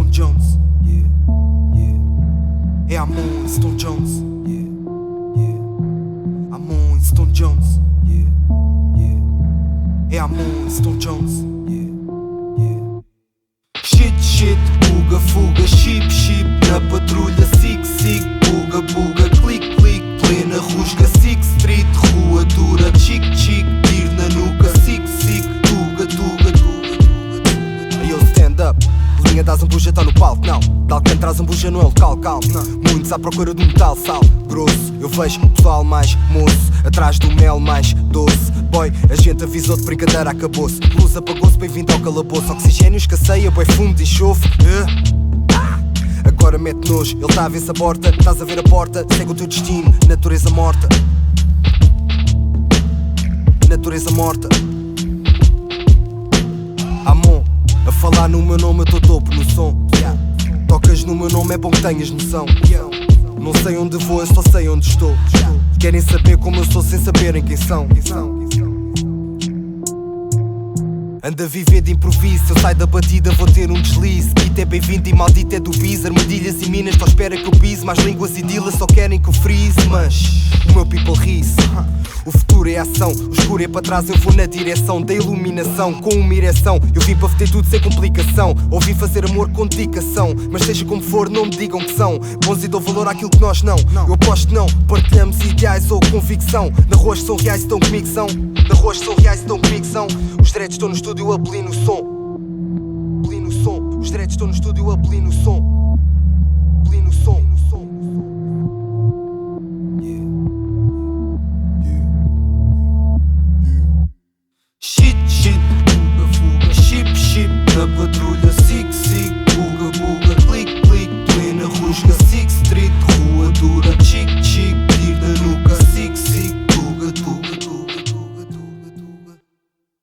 Stone Jones, yeah, yeah. É Amon Stone Jones, yeah, yeah. Amon Stone Jones, yeah, yeah. É Amon Stone Jones, yeah, yeah. Shit, shit, buga, fuga, chip, chip. Na patrulha, sig, sig, buga, buga, click, click. Plena rusga, Six Street, rua dura, chic, chic. Tiro na nuca, sig, sig, tuga, tuga, tuga, tuga. Aí eu stand up, linha da zambuja tá no palco, não. De Alcantara, zambuja não é local, calmo. Muitos à procura de um metal, sal grosso. Eu vejo o pessoal mais moço, atrás do mel mais doce. Boy, a gente avisou de brincadeira, acabou-se. Luz apagou-se, bem-vindo ao calabouço. Oxigênio escasseia, boi fumo de enxofre. Agora mete nojo, ele tá a ver se a porta. Estás a ver a porta, segue o teu destino. Natureza morta, natureza morta. Amon, a falar no meu nome eu tô topo no som, yeah. Tocas no meu nome é bom que tenhas noção, yeah. Não sei onde vou, eu só sei onde estou, yeah. Querem saber como eu sou sem saberem quem são. Anda a viver de improviso, eu saio da batida, vou ter um deslize. Kit é bem-vindo e maldito é do bis. Armadilhas e minas, só espera que eu pise. Mais línguas e dealers só querem que eu freeze. Mas o meu people ri-se. O futuro é ação, o escuro é para trás. Eu vou na direção da iluminação. Com uma ereção, eu vim para ter tudo sem complicação. Ou vim fazer amor com dedicação. Mas seja como for, não me digam que são bons e dou valor àquilo que nós não. Eu aposto que não, partilhamos ideais ou convicção. Na rua são reais e estão comigo são. Na rua são reais e estão comigo são. Os dreads estão no estúdio a abolir no som. Abolir no som. Os dreads estão no estúdio a abolir no som.